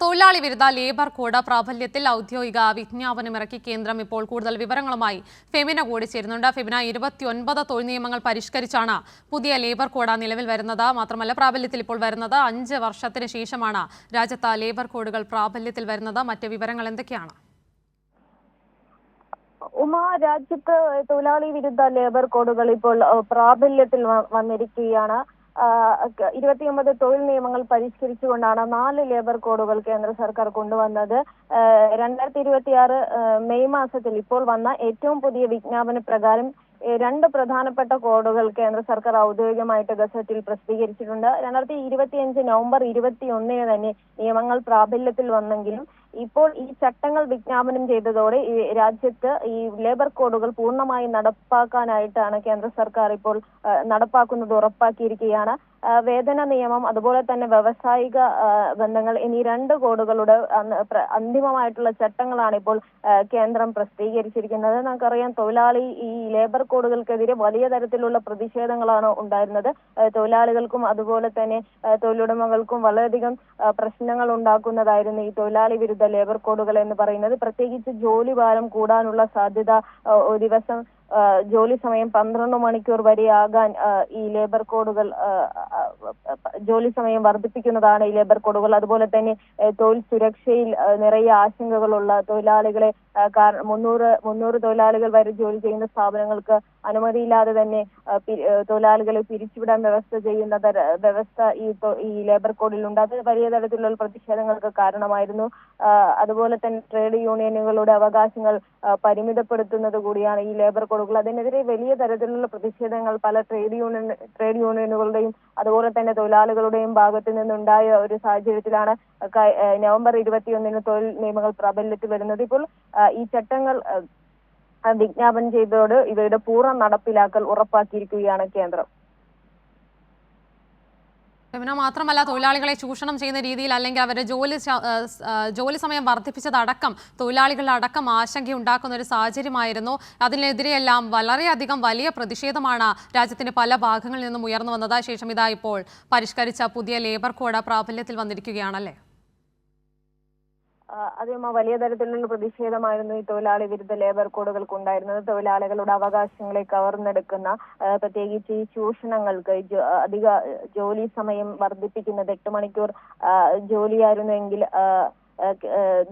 തൊഴിലാളി വിരുദ്ധ labour code പ്രാബല്യത്തിൽ ഔദ്യോഗിക വിജ്ഞാപനമിറക്കി കേന്ദ്രം ഇപ്പോൾ കൂടുതൽ വിവരങ്ങളുമായി ഫെമിന കൂടി ചേരുന്നുണ്ട്. ഫെമിന, 29 തൊഴിൽ നിയമങ്ങൾ പരിഷ്കരിച്ചാണ് പുതിയ ലേബർ കോഡ് നിലവിൽ വരുന്നത്. മാത്രമല്ല, പ്രാബല്യത്തിൽ ഇപ്പോൾ വരുന്നത് 5 വർഷത്തിന് ശേഷമാണ് രാജ്യത്ത് ലേബർ കോഡുകൾ പ്രാബല്യത്തിൽ വരുന്നത്. മറ്റ് വിവരങ്ങൾ എന്തൊക്കെയാണ്? രാജ്യത്ത് തൊഴിലാളി വിരുദ്ധ ലേബർ കോഡുകൾ ഇപ്പോൾ പ്രാബല്യത്തിൽ വന്നിരിക്കുകയാണ്. 29 തൊഴിൽ നിയമങ്ങൾ പരിഷ്കരിച്ചുകൊണ്ടാണ് 4 ലേബർ കോഡുകൾ കേന്ദ്ര സർക്കാർ കൊണ്ടുവന്നത്. 2026 മെയ് മാസത്തിൽ ഇപ്പോൾ വന്ന ഏറ്റവും പുതിയ വിജ്ഞാപന പ്രകാരം 2 പ്രധാനപ്പെട്ട കോഡുകൾ കേന്ദ്ര സർക്കാർ ഔദ്യോഗികമായിട്ട് ഗസറ്റിൽ പ്രസിദ്ധീകരിച്ചിട്ടുണ്ട്. 2025 നവംബർ 21 തന്നെ നിയമങ്ങൾ പ്രാബല്യത്തിൽ വന്നെങ്കിലും ഇപ്പോൾ ഈ ചട്ടങ്ങൾ വിജ്ഞാപനം ചെയ്തതോടെ ഈ രാജ്യത്ത് ഈ ലേബർ കോഡുകൾ പൂർണ്ണമായി നടപ്പാക്കാനായിട്ടാണ് കേന്ദ്ര സർക്കാർ ഇപ്പോൾ നടപ്പാക്കുന്നത് ഉറപ്പാക്കിയിരിക്കുകയാണ്. വേതന നിയമം, അതുപോലെ തന്നെ വ്യവസായിക ബന്ധങ്ങൾ എന്നീ 2 കോഡുകളുടെ അന്തിമമായിട്ടുള്ള ചട്ടങ്ങളാണ് ഇപ്പോൾ കേന്ദ്രം പ്രസിദ്ധീകരിച്ചിരിക്കുന്നത്. നമുക്കറിയാം, തൊഴിലാളി ഈ ലേബർ കോഡുകൾക്കെതിരെ വലിയ തരത്തിലുള്ള പ്രതിഷേധങ്ങളാണ് ഉണ്ടായിരുന്നത്. തൊഴിലാളികൾക്കും അതുപോലെ തന്നെ തൊഴിലുടമകൾക്കും വളരെയധികം പ്രശ്നങ്ങൾ ഉണ്ടാക്കുന്നതായിരുന്നു ഈ തൊഴിലാളി വിരുദ്ധ ലേബർ കോഡുകൾ എന്ന് പറയുന്നത്. പ്രത്യേകിച്ച് ജോലി ഭാരം കൂടാനുള്ള സാധ്യത, ഒരു ദിവസം ജോലി സമയം 12 മണിക്കൂർ വരെയാകാൻ ഈ ലേബർ കോഡുകൾ ജോലി സമയം വർദ്ധിപ്പിക്കുന്നതാണ് ഈ ലേബർ കോഡുകൾ. അതുപോലെ തന്നെ തൊഴിൽ സുരക്ഷയിൽ നിറയെ ആശങ്കകളുള്ള തൊഴിലാളികളെ 300 തൊഴിലാളികൾ വരെ ജോലി ചെയ്യുന്ന സ്ഥാപനങ്ങൾക്ക് അനുമതിയില്ലാതെ തന്നെ തൊഴിലാളികളെ പിരിച്ചുവിടാൻ വ്യവസ്ഥ ചെയ്യുന്ന വ്യവസ്ഥ ഈ ലേബർ കോഡിലുണ്ട്. അത് വലിയ തരത്തിലുള്ള പ്രതിഷേധങ്ങൾക്ക് കാരണമായിരുന്നു. അതുപോലെ തന്നെ ട്രേഡ് യൂണിയനുകളുടെ അവകാശങ്ങൾ പരിമിതപ്പെടുത്തുന്നത് കൂടിയാണ് ഈ ലേബർ കോഡുകൾ. അതിനെതിരെ വലിയ തരത്തിലുള്ള പ്രതിഷേധങ്ങൾ പല ട്രേഡ് യൂണിയനുകളുടെയും അതുപോലെ തന്നെ തൊഴിലാളികളുടെയും ഭാഗത്തു നിന്നുണ്ടായ ഒരു സാഹചര്യത്തിലാണ് നവംബർ 21 തൊഴിൽ നിയമങ്ങൾ പ്രാബല്യത്തിൽ വരുന്നത്. ഇപ്പോൾ ഈ ചട്ടങ്ങൾ വിജ്ഞാപനം ചെയ്തതോടെ ഇവയുടെ പൂർണ്ണ നടപ്പിലാക്കൽ ഉറപ്പാക്കിയിരിക്കുകയാണ് കേന്ദ്രം. മാത്രമല്ല, തൊഴിലാളികളെ ചൂഷണം ചെയ്യുന്ന രീതിയിൽ അല്ലെങ്കിൽ അവരുടെ ജോലി സമയം വർദ്ധിപ്പിച്ചതടക്കം തൊഴിലാളികളടക്കം ആശങ്കയുണ്ടാക്കുന്ന ഒരു സാഹചര്യമായിരുന്നു. അതിനെതിരെയെല്ലാം വളരെയധികം വലിയ പ്രതിഷേധമാണ് രാജ്യത്തിന്റെ പല ഭാഗങ്ങളിൽ നിന്നും ഉയർന്നു വന്നത്. ശേഷം ഇതാ ഇപ്പോൾ പരിഷ്കരിച്ച പുതിയ ലേബർ കോഡ് പ്രാബല്യത്തിൽ വന്നിരിക്കുകയാണല്ലേ? അതേ, വലിയ തരത്തിലുള്ള പ്രതിഷേധമായിരുന്നു ഈ തൊഴിലാളി വിരുദ്ധ ലേബർ കോഡുകൾക്ക് ഉണ്ടായിരുന്നത്. തൊഴിലാളികളുടെ അവകാശങ്ങളെ കവർന്നെടുക്കുന്ന, പ്രത്യേകിച്ച് ഈ ചൂഷണങ്ങൾക്ക് അധിക ജോലി സമയം വർദ്ധിപ്പിക്കുന്നത് 8 മണിക്കൂർ ജോലിയായിരുന്നെങ്കിൽ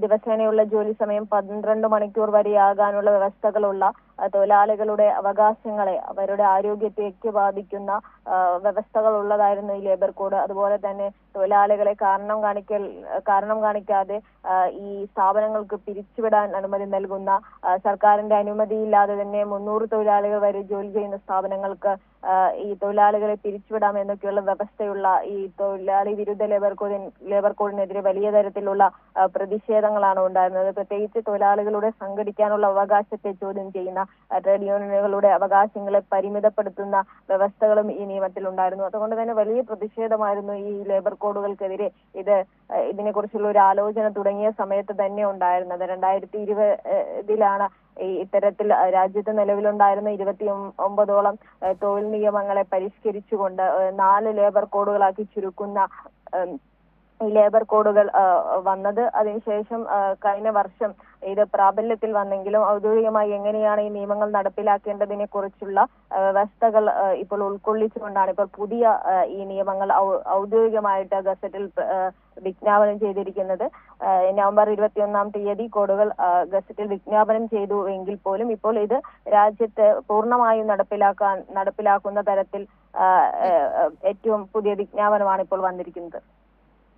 ദിവസേനയുള്ള ജോലി സമയം 12 മണിക്കൂർ വരെയാകാനുള്ള വ്യവസ്ഥകളുള്ള തൊഴിലാളികളുടെ അവകാശങ്ങളെ, അവരുടെ ആരോഗ്യത്തേക്ക് ബാധിക്കുന്ന വ്യവസ്ഥകൾ ഉള്ളതായിരുന്നു ഈ ലേബർ കോഡ്. അതുപോലെ തന്നെ തൊഴിലാളികളെ കാരണം കാണിക്കാതെ ഈ സ്ഥാപനങ്ങൾക്ക് പിരിച്ചുവിടാൻ അനുമതി നൽകുന്ന, സർക്കാരിന്റെ അനുമതിയില്ലാതെ തന്നെ 300 തൊഴിലാളികൾ വരെ ജോലി ചെയ്യുന്ന സ്ഥാപനങ്ങൾക്ക് ഈ തൊഴിലാളികളെ പിരിച്ചുവിടാം എന്നൊക്കെയുള്ള വ്യവസ്ഥയുള്ള ഈ തൊഴിലാളി വിരുദ്ധ ലേബർ കോഡിനെതിരെ വലിയ തരത്തിലുള്ള പ്രതിഷേധങ്ങളാണ് ഉണ്ടായിരുന്നത്. പ്രത്യേകിച്ച് തൊഴിലാളികളുടെ സംഘടിക്കാനുള്ള അവകാശത്തെ ചോദ്യം ചെയ്യുന്ന, ട്രേഡ് യൂണിയനുകളുടെ അവകാശങ്ങളെ പരിമിതപ്പെടുത്തുന്ന വ്യവസ്ഥകളും ഈ നിയമത്തിൽ ഉണ്ടായിരുന്നു. അതുകൊണ്ട് തന്നെ വലിയ പ്രതിഷേധമായിരുന്നു ഈ ലേബർ കോഡുകൾക്കെതിരെ. ഇതിനെക്കുറിച്ചുള്ള ഒരു ആലോചന തുടങ്ങിയ സമയത്ത് തന്നെ ഉണ്ടായിരുന്നത്. 2020 ഇത്തരത്തിൽ രാജ്യത്ത് നിലവിലുണ്ടായിരുന്ന 29ഓളം തൊഴിൽ നിയമങ്ങളെ പരിഷ്കരിച്ചുകൊണ്ട് 4 ലേബർ കോഡുകളാക്കി ചുരുക്കുന്ന ഈ ലേബർ കോഡുകൾ വന്നത്. അതിനുശേഷം കഴിഞ്ഞ വർഷം ഇത് പ്രാബല്യത്തിൽ വന്നെങ്കിലും ഔദ്യോഗികമായി എങ്ങനെയാണ് ഈ നിയമങ്ങൾ നടപ്പിലാക്കേണ്ടതിനെ കുറിച്ചുള്ള വ്യവസ്ഥകൾ ഇപ്പോൾ ഉൾക്കൊള്ളിച്ചുകൊണ്ടാണ് ഇപ്പോൾ പുതിയ ഈ നിയമങ്ങൾ ഔദ്യോഗികമായിട്ട് ഗസറ്റിൽ വിജ്ഞാപനം ചെയ്തിരിക്കുന്നത്. നവംബർ 21 കോഡുകൾ ഗസറ്റിൽ വിജ്ഞാപനം ചെയ്തു എങ്കിൽ പോലും ഇപ്പോൾ ഇത് രാജ്യത്ത് പൂർണ്ണമായും നടപ്പിലാക്കുന്ന തരത്തിൽ ഏറ്റവും പുതിയ വിജ്ഞാപനമാണ് ഇപ്പോൾ വന്നിരിക്കുന്നത്.